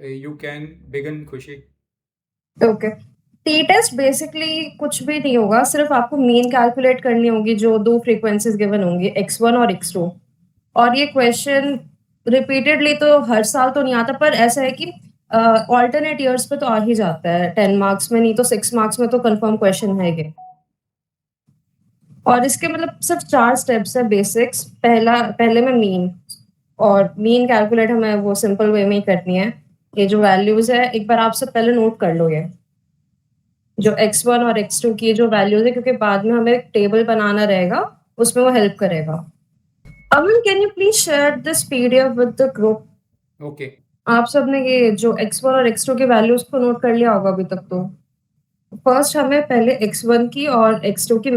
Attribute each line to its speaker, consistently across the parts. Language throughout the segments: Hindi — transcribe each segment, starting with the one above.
Speaker 1: You can begin, Khushi.
Speaker 2: Okay. T test basically कुछ भी नहीं होगा, सिर्फ आपको मीन कैलकुलेट करनी होगी जो दो फ्रीक्वेंसीज गिवन होंगी x1 और x2। और ये क्वेश्चन रिपीटेडली तो हर साल तो नहीं आता, पर ऐसा है कि ऑल्टरनेट ईयर्स पे तो आ ही जाता है, 10 मार्क्स में नहीं तो 6 मार्क्स में तो कंफर्म क्वेश्चन है ये। और इसके मतलब सिर्फ 4 स्टेप्स है बेसिक्स। पहले में मीन, और मीन कैलकुलेट हमें वो सिंपल वे में ही करनी है। ये जो वैल्यूज है एक बार आप सब पहले नोट कर लो, ये जो x1 और x2 की जो वैल्यूज है, क्योंकि बाद में हमें एक टेबल बनाना रहेगा, उसमें वो हेल्प करेगा। Aman, can you please share this PDF with the group?
Speaker 1: Okay.
Speaker 2: आप सबने ये जो x1 और x2 की वैल्यूज को नोट कर लिया होगा अभी तक तो। फर्स्ट हमें पहले x1 की और x2 की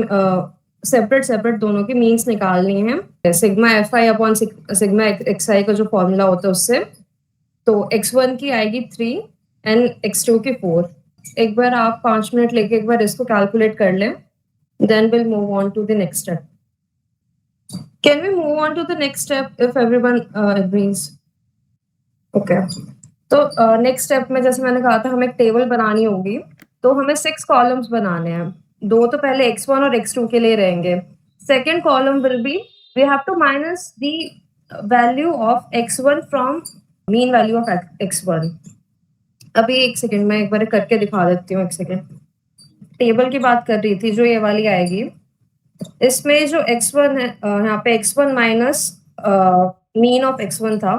Speaker 2: सेपरेट सेपरेट दोनों की मीन्स निकालनी है, sigma F I upon sigma X I का जो फॉर्मूला होता है उससे। तो x1 की आएगी 3 एंड x2 की 4। एक बार आप 5 मिनट लेके एक बार इसको कैलकुलेट कर लें, then will move on to the next step. Can we move on to the next step if everyone agrees? Okay. तो नेक्स्ट स्टेप में जैसे मैंने कहा था, हमें एक टेबल बनानी होगी। तो हमें 6 कॉलम्स बनाने हैं। दो तो पहले x1 और x2 के लिए रहेंगे। Second column will be, we have to minus the value of x1 from mean value of x1। अभी एक सेकेंड, मैं एक बार करके दिखा देती हूँ, एक सेकेंड। टेबल की बात कर रही थी, जो ये वाली आएगी, इसमें जो x1 है, यहाँ पे x1 minus mean of x1 था,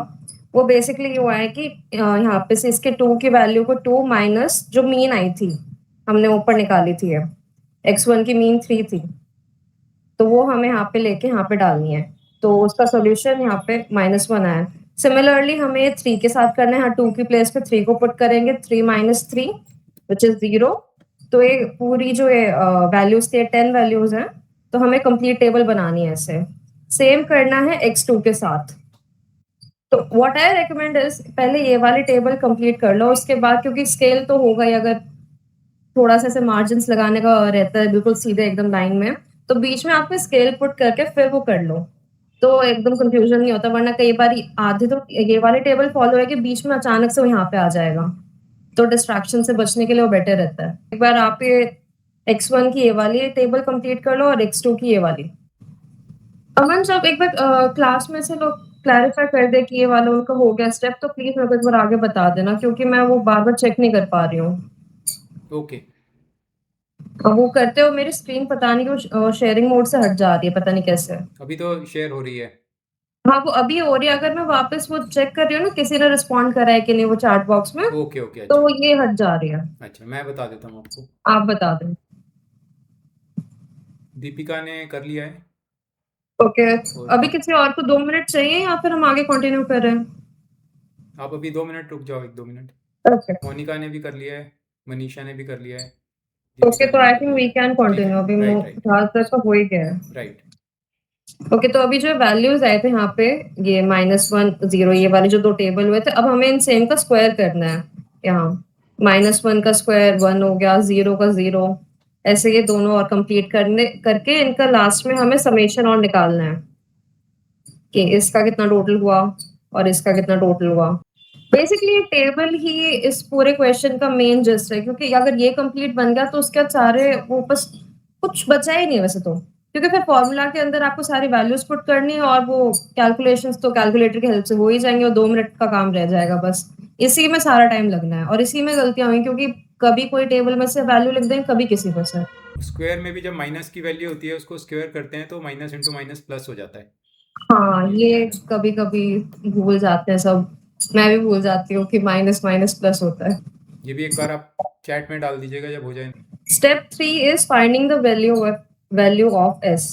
Speaker 2: वो बेसिकली हुआ है कि यहाँ पे से इसके 2 की वैल्यू को 2 माइनस जो मीन आई थी, हमने ऊपर निकाली थी, x1 की मीन 3 थी, तो वो हमें यहाँ पे लेके यहाँ पे डालनी है। तो उसका सोल्यूशन यहाँ पे -1 आया। सिमिलरली हमें 3 के साथ करना है, 2 की प्लेस पे 3 को पुट करेंगे, 3 माइनस 3 विच इज 0। तो ये पूरी जो ये वैल्यूज थे 10 वैल्यूज हैं, तो हमें कंप्लीट टेबल बनानी है ऐसे। सेम करना है x2 के साथ। तो व्हाट आई रेकमेंड इज, पहले ये वाली टेबल कंप्लीट कर लो, उसके बाद क्योंकि स्केल तो होगा ही, अगर थोड़ा सा ऐसे मार्जिन लगाने का रहता है बिल्कुल सीधे एकदम लाइन में, तो बीच में आपको स्केल पुट करके फिर वो कर लो, तो एकदम कंफ्यूजन नहीं होता। वरना कई बार आधे तो ये वाली टेबल फॉलो है कि बीच में अचानक से वो यहाँ पे आ जाएगा, तो डिस्ट्रैक्शन से बचने के लिए वो बेटर रहता है। एक बार आप ये x1 की ये वाली टेबल कंप्लीट कर लो और x2 की ये वाली। अमन, जब एक बार क्लास में से लोग क्लैरिफाई कर दे कि ये वाला उनका हो गया स्टेप, तो प्लीज मेरे को एक बार आगे बता देना, क्योंकि मैं वो बार बार चेक नहीं कर पा रही हूँ।
Speaker 1: Okay.
Speaker 2: वो करते हो मेरी स्क्रीन पता नहीं क्यों शेयरिंग मोड से हट जा रही है, पता नहीं कैसे।
Speaker 1: अभी तो शेयर हो रही है।
Speaker 2: हाँ, वो अभी हो रही है। अगर मैं वापस वो चेक कर रही हूँ ना किसी ने रिस्पॉन्ड करा है कि नहीं वो चैट बॉक्स में,
Speaker 1: ओके ओके,
Speaker 2: तो
Speaker 1: अच्छा।
Speaker 2: ये हट जा रही है।
Speaker 1: अच्छा, मैं बता देता हूँ आपको।
Speaker 2: आप बता दें।
Speaker 1: दीपिका ने कर लिया है।
Speaker 2: ओके।
Speaker 1: और
Speaker 2: अभी किसी और को 2 मिनट चाहिए या फिर हम आगे कंटिन्यू कर रहे हैं?
Speaker 1: आप अभी 2 मिनट रुक जाओ, 1-2 मिनट।
Speaker 2: ओके।
Speaker 1: मोनिका ने भी कर लिया है, मनीषा ने भी कर लिया है,
Speaker 2: ओके,
Speaker 1: दीपिका
Speaker 2: तो
Speaker 1: ने भी
Speaker 2: आई
Speaker 1: कर
Speaker 2: थिंक
Speaker 1: लिया
Speaker 2: वी
Speaker 1: है।
Speaker 2: कैन
Speaker 1: ठीक है,
Speaker 2: कंटिन्यू। अभी
Speaker 1: राइट राइट
Speaker 2: ज्यादातर तो हो ही गया है।
Speaker 1: राइट।
Speaker 2: ओके, तो अभी जो वैल्यूज आए थे यहाँ पे, ये -1 0, ये वाले जो दो टेबल हुए थे, अब हमें इन सेम का स्क्वायर करना है। यहाँ -1 का स्क्वायर 1 हो गया, 0 का 0, ऐसे ये दोनों और कंप्लीट करने करके इनका लास्ट में हमें समेशन और निकालना है कि इसका कितना टोटल हुआ और इसका कितना टोटल हुआ। बेसिकली ये टेबल ही इस पूरे क्वेश्चन का मेन जिस्ट है, क्योंकि अगर ये कंप्लीट बन गया तो उसके बाद सारे वो बस कुछ बचा ही नहीं वैसे तो, क्योंकि फिर फॉर्मूला के अंदर आपको सारी वैल्यूज पुट करनी है और वो कैलकुलेशंस तो कैलकुलेटर की हेल्प से हो ही जाएंगे, और 2 मिनट का काम रह जाएगा बस। इसी में सारा टाइम लगना है, और इसी में गलतियां हुई, क्योंकि कभी कोई टेबल में से वैल्यू लिख दें, कभी किसी में से।
Speaker 1: स्क्वायर में भी जब माइनस की वैल्यू होती है उसको स्क्वायर करते हैं तो माइनस इंटू माइनस प्लस हो जाता है।
Speaker 2: हाँ,
Speaker 1: ये भी
Speaker 2: ये
Speaker 1: ध्यान रखना।
Speaker 2: कभी कभी भूल जाते हैं सब। मैं भी भूल जाती हूँ कि माइनस माइनस प्लस होता है।
Speaker 1: ये भी एक बार आप चैट में डाल दीजिएगा जब हो जाए।
Speaker 2: Step 3 is finding the value of s।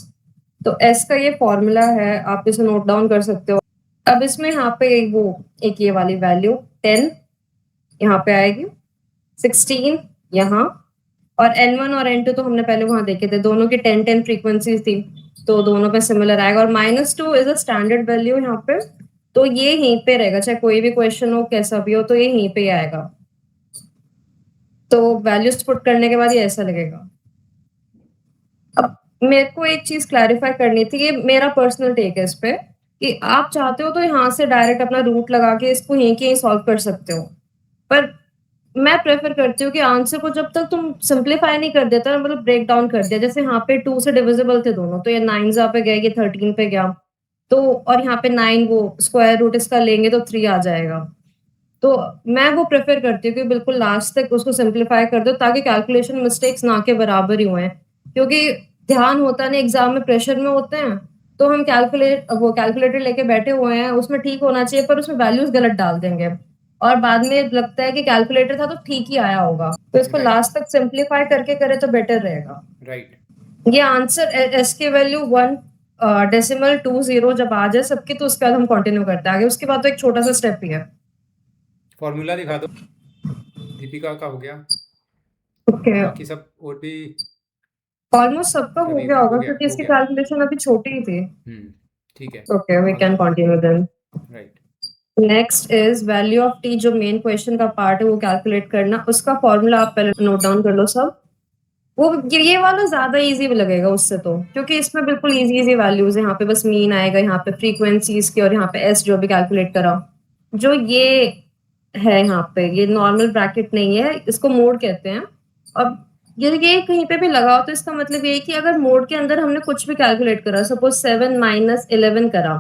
Speaker 2: तो s का ये फॉर्मूला है, आप इसे नोट डाउन कर सकते हो। अब इसमें यहाँ पे वो एक ये वाली वैल्यू 10 यहाँ पे आएगी, 16 यहाँ, और n1 और n2 तो हमने पहले वहां देखे थे, दोनों की 10-10 फ्रीक्वेंसीज थी, तो दोनों पे सिमिलर आएगा। और -2 इज अ स्टैंडर्ड वैल्यू यहाँ पे, तो ये यहीं पे रहेगा, चाहे कोई भी क्वेश्चन हो कैसा भी हो, तो ये यहीं पे ही आएगा। तो वैल्यूज पुट करने के बाद ये ऐसा लगेगा। अब मेरे को एक चीज क्लैरिफाई करनी थी, ये मेरा पर्सनल टेक है इस पे, कि आप चाहते हो तो यहाँ से डायरेक्ट अपना रूट लगा के इसको यहीं के यहीं सॉल्व कर सकते हो, पर मैं प्रेफर करती हूँ कि आंसर को जब तक तुम सिंप्लीफाई नहीं कर देता ना, मतलब ब्रेक डाउन कर दिया, जैसे यहाँ पे 2 से डिविजिबल थे दोनों, तो ये 9 यहाँ पे गया, ये 13 पे गया, तो और यहाँ पे 9 वो स्क्वायर रूट इसका लेंगे तो 3 आ जाएगा। तो मैं वो प्रेफर करती हूँ कि बिल्कुल लास्ट तक उसको सिंप्लीफाई कर दो, ताकि कैलकुलेशन मिस्टेक्स ना के बराबर ही हुए, क्योंकि ध्यान होता नहीं, एग्जाम में प्रेशर में होते हैं, तो हम कैलकुलेटर लेके बैठे हुए हैं, उसमें ठीक होना चाहिए पर उसमें वैल्यूज गलत डाल देंगे, और बाद में लगता है कि कैलकुलेटर था तो ठीक ही आया होगा, तो इसको
Speaker 1: राइट
Speaker 2: लास्ट तक सिंप्लीफाई करके करे तो बेटर रहेगा।
Speaker 1: राइट।
Speaker 2: ये आंसर एस की वैल्यू 1.20 जब आ जाए सबके, तो उसके बाद हम कंटिन्यू करते हैं आगे, उसके बाद तो एक छोटा सा स्टेप ही है।
Speaker 1: फॉर्मूला दिखा दो। दीपिका का हो गया,
Speaker 2: ओके,
Speaker 1: बाकी सब और भी
Speaker 2: ऑलमोस्ट सबका हो
Speaker 1: रवि
Speaker 2: गया
Speaker 1: हो
Speaker 2: होगा,
Speaker 1: गया
Speaker 2: क्योंकि
Speaker 1: हो
Speaker 2: इसकी
Speaker 1: गया।
Speaker 2: कैलकुलेशन अभी छोटी ही थी।
Speaker 1: ठीक है।
Speaker 2: Okay, we can continue then.
Speaker 1: Right.
Speaker 2: Next is value of T, जो मेन क्वेश्चन का पार्ट है वो कैलकुलेट करना, उसका फॉर्मूला आप पहले नोट डाउन कर लो सब। वो ये वाला ज्यादा इजी लगेगा उससे, तो क्योंकि इसमें बिल्कुल इजी इजी वैल्यूज है, यहाँ पे बस मीन आएगा, यहाँ पे फ्रीक्वेंसीज की, और यहाँ पे एस जो भी कैलकुलेट करा, जो ये है यहाँ पे, ये नॉर्मल ब्रैकेट नहीं है, इसको मोड कहते हैं। अब ये कहीं पे भी लगाओ तो इसका मतलब ये है कि अगर मोड के अंदर हमने कुछ भी कैलकुलेट करा, सपोज 7 - 11 करा,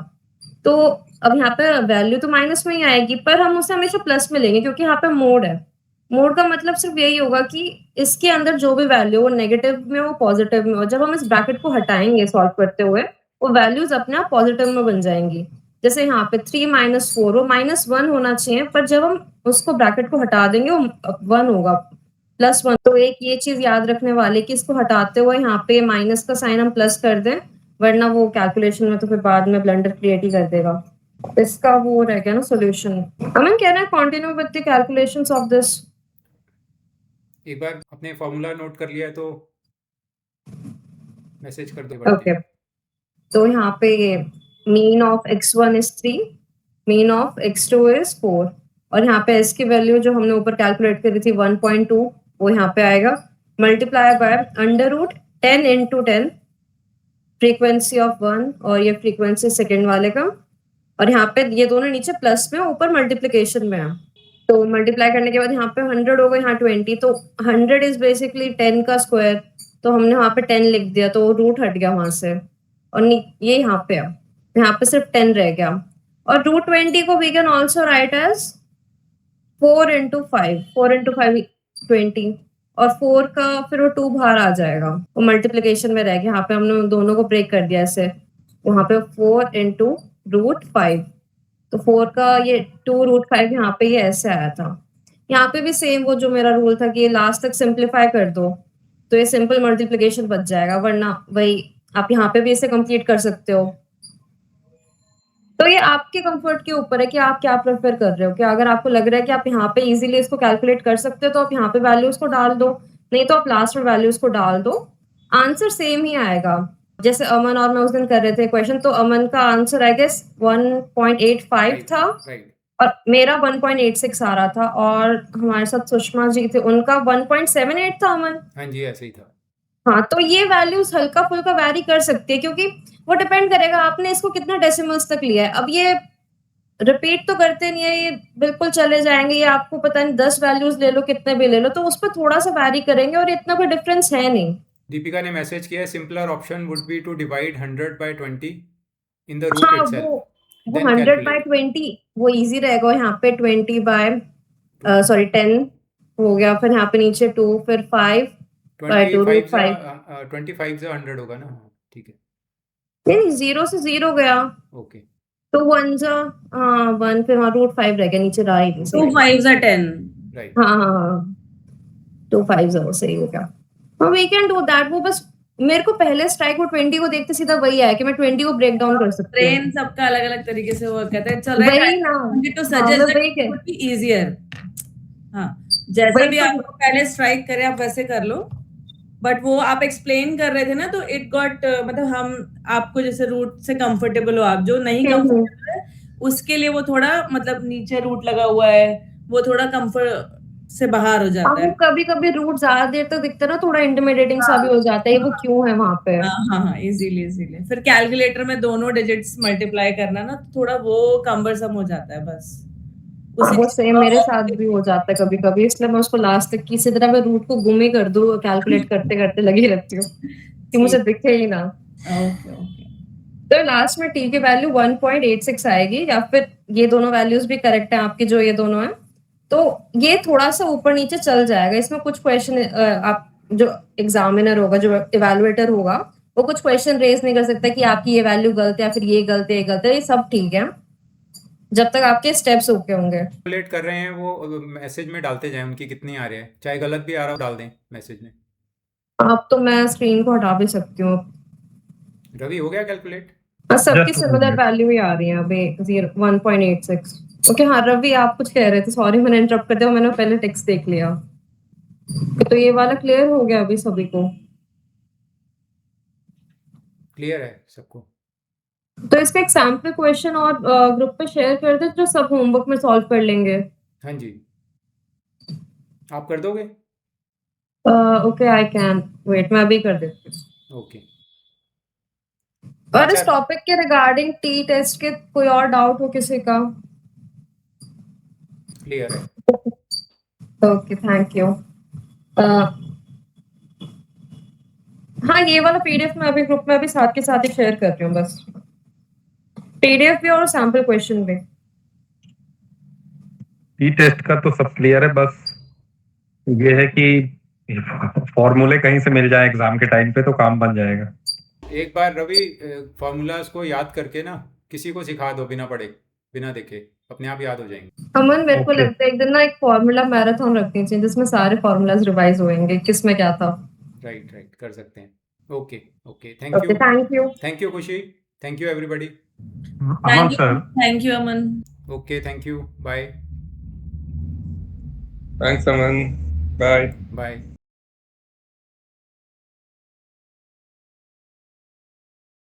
Speaker 2: तो अब यहाँ पे वैल्यू तो माइनस में ही आएगी, पर हम उसे हमेशा प्लस में लेंगे, क्योंकि यहाँ पे मोड है। मोड का मतलब सिर्फ यही होगा कि इसके अंदर जो भी वैल्यू हो, नेगेटिव में हो पॉजिटिव में हो, जब हम इस ब्रैकेट को हटाएंगे सॉल्व करते हुए, वो वैल्यूज अपने आप पॉजिटिव में बन जाएंगी। जैसे यहाँ पे 3 - 4, वो -1 होना चाहिए, पर जब हम उसको ब्रैकेट को हटा देंगे वो 1 होगा, +1। तो एक ये चीज याद रखने वाले कि इसको हटाते हुए यहाँ पे माइनस का साइन हम प्लस कर दें, वरना वो कैलकुलेशन में तो फिर बाद में ब्लंडर क्रिएट ही कर देगा। इसका वो रह गया ना सोल्यूशन। अमन कह रहे हैं continue with the calculations of this.
Speaker 1: एक बार अपने फॉर्मूला नोट कर लिया है तो मैसेज कर दो, बढ़ते
Speaker 2: ओके,
Speaker 1: हैं।
Speaker 2: तो यहाँ पे mean of x1 is 3, mean of x2 is 4, और यहाँ पे s की वैल्यू जो हमने ऊपर कैलकुलेट करी थी 1.2, वो यहाँ पे आएगा, मल्टीप्लाई बाय √10 × 10, फ्रीक्वेंसी ऑफ 1, और ये फ्रीक्वेंसी सेकेंड वाले का, और यहाँ पे ये दोनों नीचे प्लस में, ऊपर मल्टीप्लीकेशन में है। तो मल्टीप्लाई करने के बाद यहाँ पे 100 होगा, यहाँ 20, तो 100 इज बेसिकली 10 का स्क्वायर, तो हमने वहां पे 10 लिख दिया, तो रूट हट गया वहां से, और ये यहाँ पे है, यहाँ पे सिर्फ 10 रह गया। और √20 को we can also write as 4 × 5, 4 × 5 20, और 4 का फिर वो 2 बाहर आ जाएगा, वो मल्टीप्लीकेशन में रह गया, यहाँ पे हमने दोनों को ब्रेक कर दिया ऐसे, वहां पे 4 × √5, तो 4 का ये 2 √5 यहाँ पे ये ऐसे आया था। यहाँ पे भी सेम वो जो मेरा रूल था कि ये लास्ट तक सिंप्लीफाई कर दो, तो ये सिंपल मल्टीप्लिकेशन बच जाएगा, वरना वही आप यहाँ पे भी इसे कंप्लीट कर सकते हो। तो ये आपके कंफर्ट के ऊपर है कि आप क्या प्रेफर कर रहे हो, कि अगर आपको लग रहा है कि आप यहाँ पे इजीली इसको कैलकुलेट कर सकते हो, तो आप यहाँ पे वैल्यूज को डाल दो, नहीं तो आप लास्ट में वैल्यूज को डाल दो, आंसर सेम ही आएगा। जैसे अमन और मैं उस दिन कर रहे थे क्वेश्चन, तो अमन का आंसर आई गेस 1.85 था,
Speaker 1: राइट।
Speaker 2: और मेरा 1.86 आ रहा था, और हमारे साथ सुषमा जी थे, उनका 1.78 था अमन।
Speaker 1: हाँ जी, ऐसे ही था।
Speaker 2: हाँ, तो ये वैल्यूज हल्का फुल्का वैरी कर सकती है, क्योंकि वो डिपेंड करेगा आपने इसको कितने डेसिमल्स तक लिया है। अब ये रिपीट तो करते नहीं है, ये बिल्कुल चले जाएंगे, ये आपको पता नहीं 10 वैल्यूज ले लो, कितने भी ले लो, तो उस पर थोड़ा सा वैरी करेंगे, और इतना कोई डिफरेंस है नहीं।
Speaker 1: दीपिका ने मैसेज किया है, simpler option would be to divide 100/20 in the root
Speaker 2: हाँ,
Speaker 1: इटसेल्फ,
Speaker 2: वो
Speaker 1: देन कैलकुलेट।
Speaker 2: 100/20 वो इजी रहेगा, यहाँ पे 10 हो गया, फिर यहाँ पे नीचे 2, फिर 5/2 √5।
Speaker 1: 25 से 100 होगा ना? हाँ, ठीक है।
Speaker 2: नहीं, 0 से 0 गया,
Speaker 1: ओके।
Speaker 2: तो 1 जा, हाँ 1, फिर वहाँ √5 रह गया, नीचे रहा ही नहीं,
Speaker 3: 2
Speaker 2: सही।
Speaker 3: 5s are 10.
Speaker 1: राइट।
Speaker 2: हाँ हाँ हाँ, 250 सही हो गया। हाँ, वी कैन डू दैट। वो बस मेरे को पहले स्ट्राइक वो 20 को देखते सीधा वही आया कि मैं 20 को ब्रेक डाउन कर सकती हूँ।
Speaker 3: ब्रेन सबका अलग अलग तरीके से वर्क करता है। चल रहा है,
Speaker 2: वही ना,
Speaker 3: to
Speaker 2: हाँ,
Speaker 3: suggest
Speaker 2: मैं
Speaker 3: that
Speaker 2: वही
Speaker 3: it
Speaker 2: कह,
Speaker 3: would be easier. हाँ, जैसा
Speaker 2: वही
Speaker 3: भी
Speaker 2: तो,
Speaker 3: आपको पहले स्ट्राइक करे आप वैसे कर लो, बट वो आप एक्सप्लेन कर रहे थे ना, तो इट गॉट मतलब हम आपको जैसे रूट से कंफर्टेबल हो, आप जो नहीं कंफर्टेबल है उसके लिए वो थोड़ा मतलब नीचे रूट लगा हुआ है, वो थोड़ा कंफर्ट से बाहर हो जाता
Speaker 2: अब वो
Speaker 3: है।
Speaker 2: कभी कभी रूट ज्यादा देर तक दिखता है ना, थोड़ा इंटिमिडेटिंग सा भी हो जाता है, वो क्यों है वहां पे।
Speaker 3: हाँ, इजीली फिर कैलकुलेटर में दोनों डिजिट्स मल्टीप्लाई करना ना, तो थोड़ा वो कम्बरसम हो जाता है बस। उसी
Speaker 2: वो सेम मेरे
Speaker 3: और
Speaker 2: साथ भी हो जाता है कभी-कभी, इसलिए मैं उसको लास्ट तक किसी तरह मैं रूट को गुम ही कर दूँ, कैलकुलेट करते-करते लगी रहती हूँ कि मुझे दिखे ही ना।
Speaker 3: ओके ओके
Speaker 2: तो लास्ट में t की वैल्यू 1.86 आएगी, या फिर ये दोनों वैल्यूज भी करेक्ट है आपके, जो ये दोनों हैं, तो ये थोड़ा सा ऊपर नीचे चल जाएगा। इसमें कुछ क्वेश्चन आप जो एग्जामिनर होगा, जो इवैल्यूएटर होगा, वो कुछ क्वेश्चन रेज नहीं कर सकता कि आपकी ये वैल्यू गलत है या फिर ये गलत है, ये गलत है, ये सब ठीक है जब तक आपके स्टेप्स ओके होंगे।
Speaker 1: कैलकुलेट कर रहे हैं वो मैसेज में डालते जाएं उनकी कितनी आ रही है, चाहे गलत भी आ रहा हो डाल दें मैसेज में।
Speaker 2: अब तो मैं स्क्रीन को हटा भी सकती हूँ।
Speaker 1: रवि हो गया कैलकुलेट?
Speaker 2: सबकी
Speaker 4: Just a
Speaker 2: similar
Speaker 4: minute.
Speaker 2: Value ही आ रही है अभी 1.86। ओके हाँ रवि, आप कुछ कह रहे थे, सॉरी मैंने इंटरप्ट कर दिया, मैंने पहले टेक्स्ट देख लिया। तो ये वाला क्लियर हो गया अभी सभी को?
Speaker 1: क्लियर है सबको?
Speaker 2: तो इसका एक सैम्पल क्वेश्चन और ग्रुप पे शेयर कर दे, जो सब होमवर्क में सॉल्व कर लेंगे।
Speaker 1: हाँ जी, आप कर दोगे?
Speaker 2: ओके आई कैन वेट, मैं अभी कर देती हूँ।
Speaker 1: ओके।
Speaker 2: और इस
Speaker 1: अच्छा।
Speaker 2: टॉपिक के रिगार्डिंग टी टेस्ट के कोई और डाउट हो किसी का?
Speaker 1: क्लियर है।
Speaker 2: Okay thank you. हाँ ये वाला पीडीएफ मैं अभी ग्रुप में अभी साथ के साथ ही शेयर कर रही हूँ, बस पीडीएफ भी और सैम्पल क्वेश्चन भी।
Speaker 4: ई टेस्ट का तो सब क्लियर है, बस ये है कि फॉर्मूले कहीं से मिल जाए एग्जाम के टाइम पे तो काम बन जाएगा।
Speaker 1: एक बार रवि फॉर्मूलाज को याद करके ना किसी को सिखा दो, बिना पढ़े बिना देखे, अपने आप याद हो जाएंगे।
Speaker 2: अमन मेरे को
Speaker 4: Okay.
Speaker 2: लगता है एक दिन ना एक फॉर्मूला मैराथन रखनी चाहिए जिसमें सारे फॉर्मूलाज रिवाइज होंगे, किसमें क्या था।
Speaker 1: राइट राइट, कर सकते हैं। Okay okay, thank you.
Speaker 2: Okay thank you.
Speaker 1: Thank you Khushi, thank you everybody.
Speaker 4: Aman sir,
Speaker 3: thank you Aman.
Speaker 1: Okay thank you, bye
Speaker 5: Thanks, Aman. Bye.
Speaker 1: Bye.